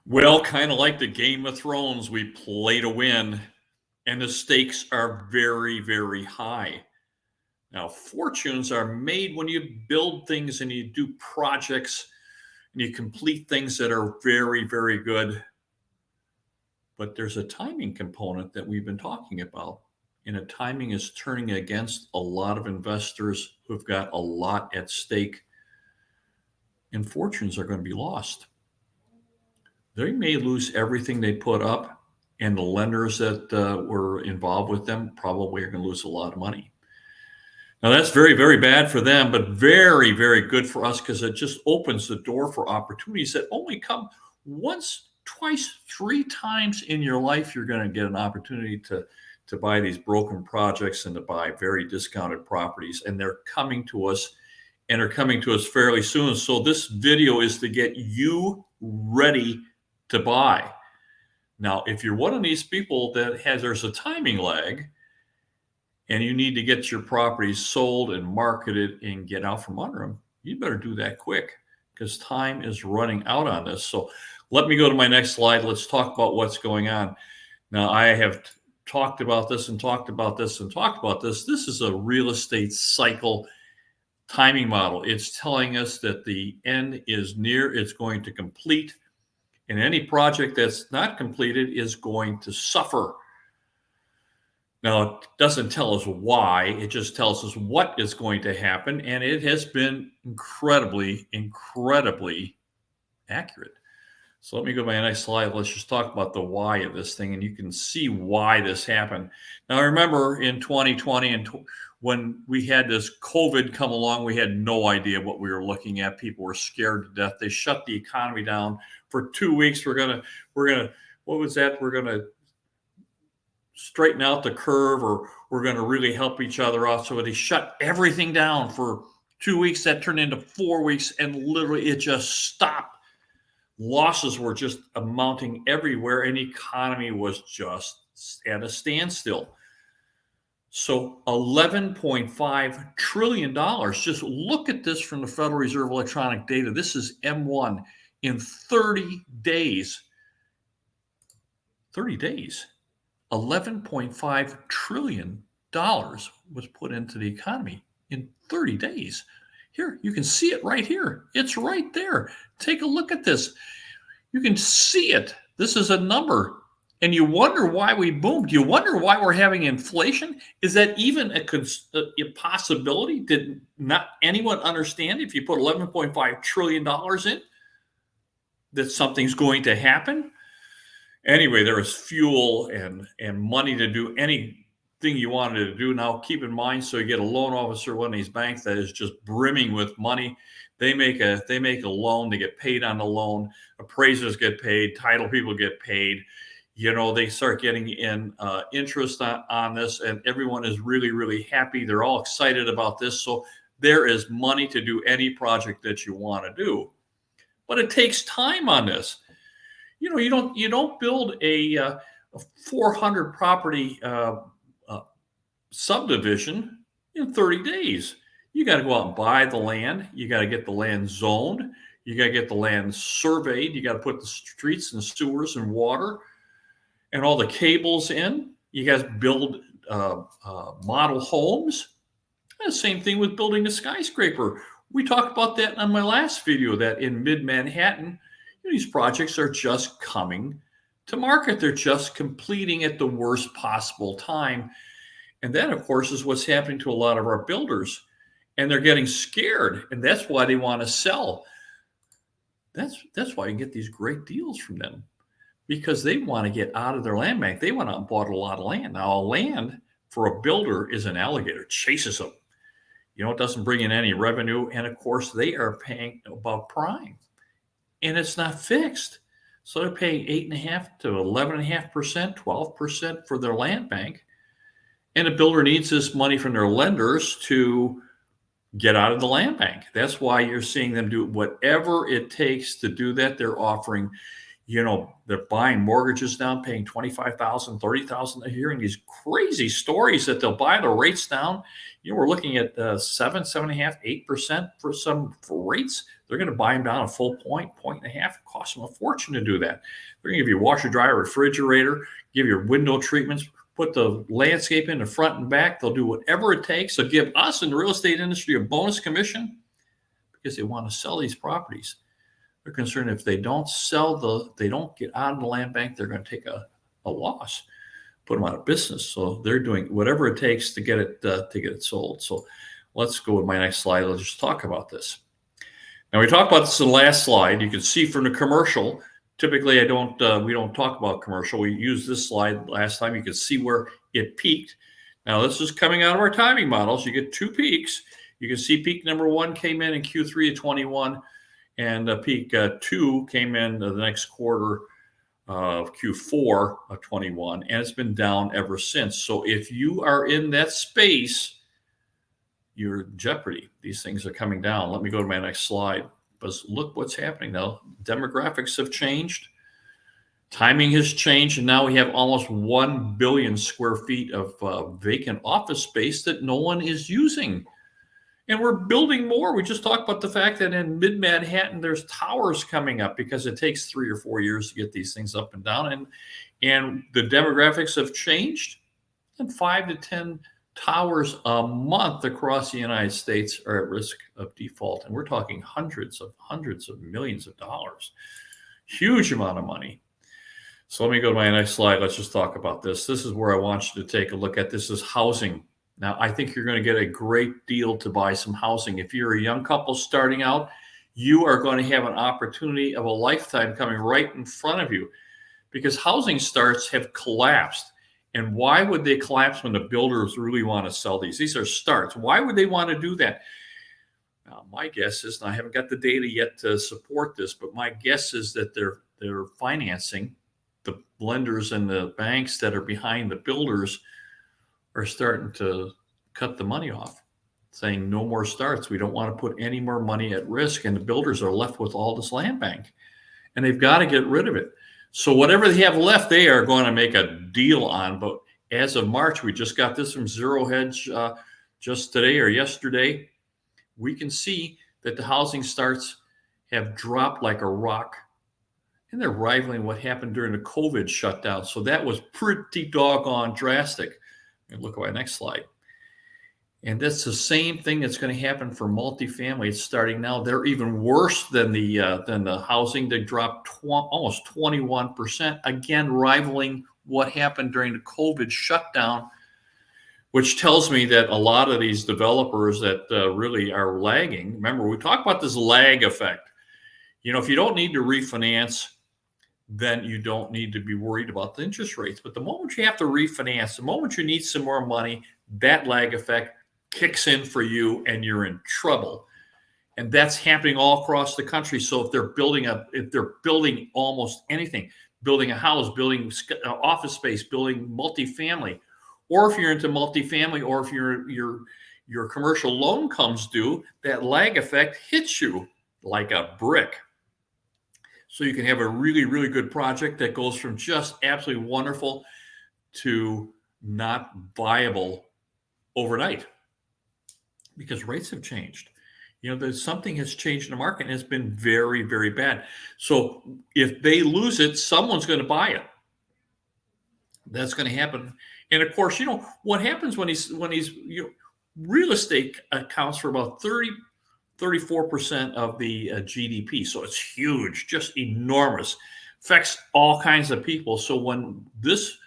Well, kind of like the Game of Thrones, we play to win, and the stakes are very, very high. Now, fortunes are made when you build things and you do projects and you complete things that are very, very good. But there's a timing component that we've been talking about. And the timing is turning against a lot of investors who've got a lot at stake, and fortunes are going to be lost. They may lose everything they put up, and the lenders that were involved with them probably are going to lose a lot of money. Now, that's very, very bad for them, but very, very good for us because it just opens the door for opportunities that only come once, twice, three times in your life. You're going to get an opportunity to buy these broken projects and to buy very discounted properties, and they're coming to us and are coming to us fairly soon. So this video is to get you ready to buy. Now, if you're one of these people that there's a timing lag and you need to get your properties sold and marketed and get out from under them, you better do that quick because time is running out on this. So let me go to my next slide. Let's talk about what's going on. Now, I have talked about this and talked about this and talked about this. This is a real estate cycle timing model. It's telling us that the end is near, it's going to complete, and any project that's not completed is going to suffer. Now, it doesn't tell us why, it just tells us what is going to happen, and it has been incredibly, incredibly accurate. So let me go to my next slide. Let's just talk about the why of this thing, and you can see why this happened. Now, I remember in 2020 and when we had this COVID come along, we had no idea what we were looking at. People were scared to death. They shut the economy down for 2 weeks. We're gonna, what was that? We're gonna straighten out the curve, or we're gonna really help each other out. So they shut everything down for 2 weeks. That turned into 4 weeks, and literally it just stopped. Losses were just amounting everywhere, and the economy was just at a standstill. So $11.5 trillion. Just look at this from the Federal Reserve electronic data. This is M1 in 30 days. 30 days. $11.5 trillion was put into the economy in 30 days. Here, you can see it right here. It's right there. Take a look at this. You can see it. This is a number. And you wonder why we boomed. You wonder why we're having inflation. Is that even a possibility? Did not anyone understand if you put $11.5 trillion in that something's going to happen? Anyway, there is fuel and money to do anything you wanted to do. Now, keep in mind, so you get a loan officer, one of these banks that is just brimming with money. They make a loan. They get paid on the loan. Appraisers get paid. Title people get paid. They start getting in interest on this, and everyone is really, really happy. They're all excited about this. So there is money to do any project that you want to do, but it takes time on this. You don't build a 400 property subdivision in 30 days. You got to go out and buy the land. You got to get the land zoned. You got to get the land surveyed. You got to put the streets and sewers and water and all the cables in. You guys build model homes. And the same thing with building a skyscraper. We talked about that on my last video, that in mid-Manhattan, these projects are just coming to market. They're just completing at the worst possible time. And that, of course, is what's happening to a lot of our builders. And they're getting scared. And that's why they want to sell. That's why you get these great deals from them, because they want to get out of their land bank. They went out and bought a lot of land. Now, land for a builder is an alligator, chases them. It doesn't bring in any revenue. And of course, they are paying above prime, and it's not fixed. So they're paying 8.5% to 11.5%, 12% for their land bank. And a builder needs this money from their lenders to get out of the land bank. That's why you're seeing them do whatever it takes to do that. They're offering, they're buying mortgages down, paying $25,000, $30,000. They're hearing these crazy stories that they'll buy the rates down. We're looking at 7.5%, 8% for rates. They're going to buy them down a full point, point and a half. It costs them a fortune to do that. They're going to give you a washer, dryer, refrigerator, give you window treatments, put the landscape in the front and back. They'll do whatever it takes. They'll give us in the real estate industry a bonus commission because they want to sell these properties. They're concerned if they don't they don't get out of the land bank, they're going to take a loss, put them out of business. So they're doing whatever it takes to get it sold. So let's go with my next slide. Let's just talk about this. Now we talked about this in the last slide. You can see from the commercial. Typically, we don't talk about commercial. We used this slide last time. You can see where it peaked. Now this is coming out of our timing models. You get 2 peaks. You can see peak number 1 came in Q3 of 21, and peak 2 came in the next quarter of Q4 of 21, and it's been down ever since. So if you are in that space, you're in jeopardy. These things are coming down. Let me go to my next slide. But look what's happening now. Demographics have changed. Timing has changed. And now we have almost 1 billion square feet of vacant office space that no one is using. And we're building more. We just talked about the fact that in mid-Manhattan, there's towers coming up because it takes 3 or 4 years to get these things up and down. And the demographics have changed. And 5 to 10 towers a month across the United States are at risk of default. And we're talking hundreds of millions of dollars. Huge amount of money. So let me go to my next slide. Let's just talk about this. This is where I want you to take a look at. This is housing. Now, I think you're going to get a great deal to buy some housing. If you're a young couple starting out, you are going to have an opportunity of a lifetime coming right in front of you because housing starts have collapsed. And why would they collapse when the builders really want to sell these? These are starts. Why would they want to do that? Now, my guess is, and I haven't got the data yet to support this, but my guess is that they're financing, the lenders and the banks that are behind the builders are starting to cut the money off, saying no more starts. We don't want to put any more money at risk. And the builders are left with all this land bank, and they've got to get rid of it. So whatever they have left, they are going to make a deal on. But as of March, we just got this from Zero Hedge just today or yesterday. We can see that the housing starts have dropped like a rock. And they're rivaling what happened during the COVID shutdown. So that was pretty doggone drastic. And look at my next slide. And that's the same thing that's going to happen for multifamily. It's starting now. They're even worse than the housing. They dropped almost 21%, again rivaling what happened during the COVID shutdown, which tells me that a lot of these developers that really are lagging. Remember, we talked about this lag effect. You know, if you don't need to refinance, then you don't need to be worried about the interest rates. But the moment you have to refinance, the moment you need some more money, that lag effect kicks in for you and you're in trouble. And that's happening all across the country. So if they're building almost anything, building a house, building office space, building multifamily, or if you're into multifamily, or if your commercial loan comes due, that lag effect hits you like a brick. So you can have a really, really good project that goes from just absolutely wonderful to not viable overnight because rates have changed. You know, there's something has changed in the market and it's been very, very bad. So if they lose it, someone's going to buy it. That's going to happen. And of course, you know, what happens when real estate accounts for about 34% of the GDP. So it's huge, just enormous, affects all kinds of people. So when this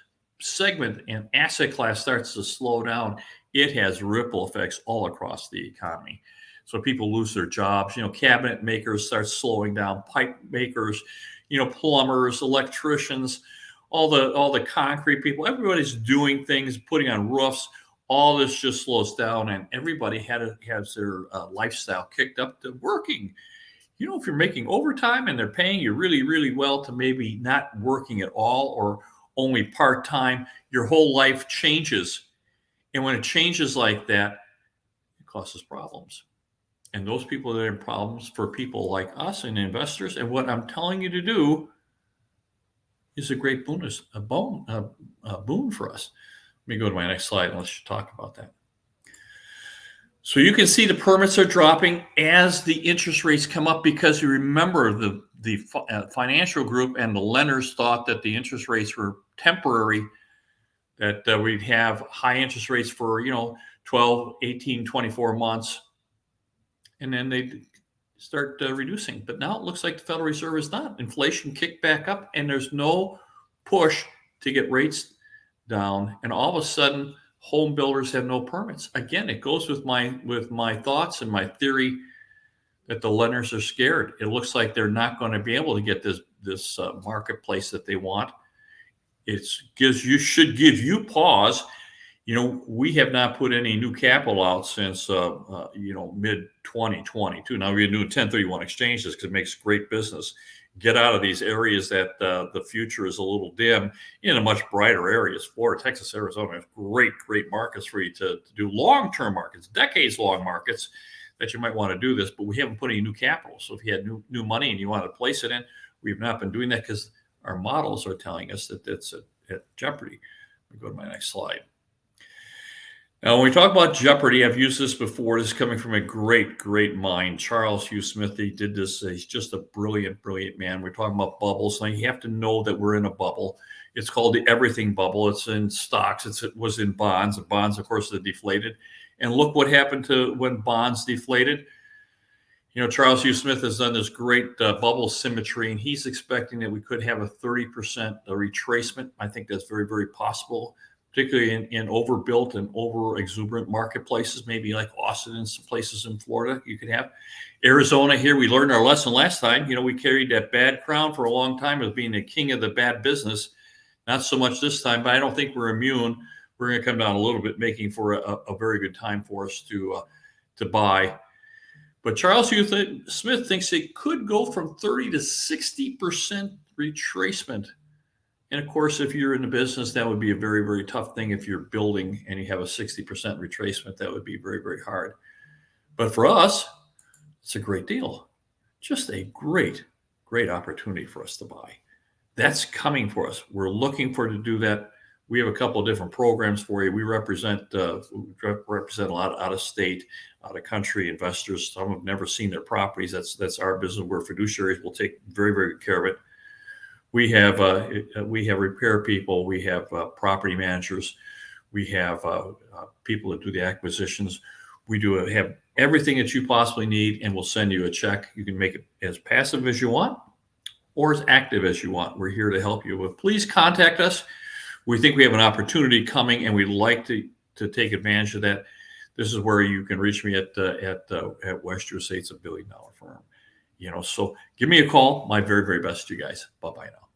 segment and asset class starts to slow down, it has ripple effects all across the economy. So people lose their jobs, you know, cabinet makers start slowing down, pipe makers, you know, plumbers, electricians, all the concrete people, everybody's doing things, putting on roofs. All this just slows down, and everybody has their lifestyle kicked up to working. You know, if you're making overtime and they're paying you really, really well to maybe not working at all or only part-time, your whole life changes. And when it changes like that, it causes problems. And those people that are in problems for people like us and investors, and what I'm telling you to do is a great boon for us. Let me go to my next slide and let's talk about that. So you can see the permits are dropping as the interest rates come up, because you remember the financial group and the lenders thought that the interest rates were temporary, that we'd have high interest rates for 12, 18, 24 months, and then they start reducing. But now it looks like the Federal Reserve is not. Inflation kicked back up, and there's no push to get rates down. And all of a sudden, home builders have no permits. Again, it goes with my thoughts and my theory that the lenders are scared. It looks like they're not going to be able to get this marketplace that they want. Should give you pause. We have not put any new capital out since mid 2022. Now we're doing 1031 exchanges because it makes great business. Get out of these areas that the future is a little dim into much brighter areas. Florida, Texas, Arizona have great markets for you to do long-term markets, decades-long markets that you might want to do this, but we haven't put any new capital. So if you had new money and you want to place it in, we've not been doing that because our models are telling us that it's at jeopardy. Let me go to my next slide. Now, when we talk about jeopardy, I've used this before. This is coming from a great mind, Charles Hugh Smith. He did this. He's just a brilliant man. We're talking about bubbles. Now, you have to know that we're in a bubble. It's called the everything bubble. It's in stocks. It was in bonds. And bonds, of course, are deflated. And look what happened to when bonds deflated. Charles Hugh Smith has done this great bubble symmetry, and he's expecting that we could have a 30% retracement. I think that's very possible, particularly in overbuilt and over exuberant marketplaces, maybe like Austin and some places in Florida. You could have Arizona here. We learned our lesson last time. We carried that bad crown for a long time as being the king of the bad business. Not so much this time, but I don't think we're immune. We're going to come down a little bit, making for a very good time for us to buy. But Charles Hugh Smith thinks it could go from 30 to 60% retracement. And of course, if you're in the business, that would be a very tough thing. If you're building and you have a 60% retracement, that would be very hard. But for us, it's a great deal. Just a great opportunity for us to buy. That's coming for us. We're looking for to do that. We have a couple of different programs for you. We represent a lot out of state, out of country investors. Some have never seen their properties. That's our business. We're fiduciaries. We'll take very good care of it. We have repair people. We have property managers. We have people that do the acquisitions. We have everything that you possibly need, and we'll send you a check. You can make it as passive as you want or as active as you want. We're here to help you. But please contact us. We think we have an opportunity coming, and we'd like to take advantage of that. This is where you can reach me at West USA. It's $1 billion firm. So give me a call. My very best to you guys. Bye-bye now.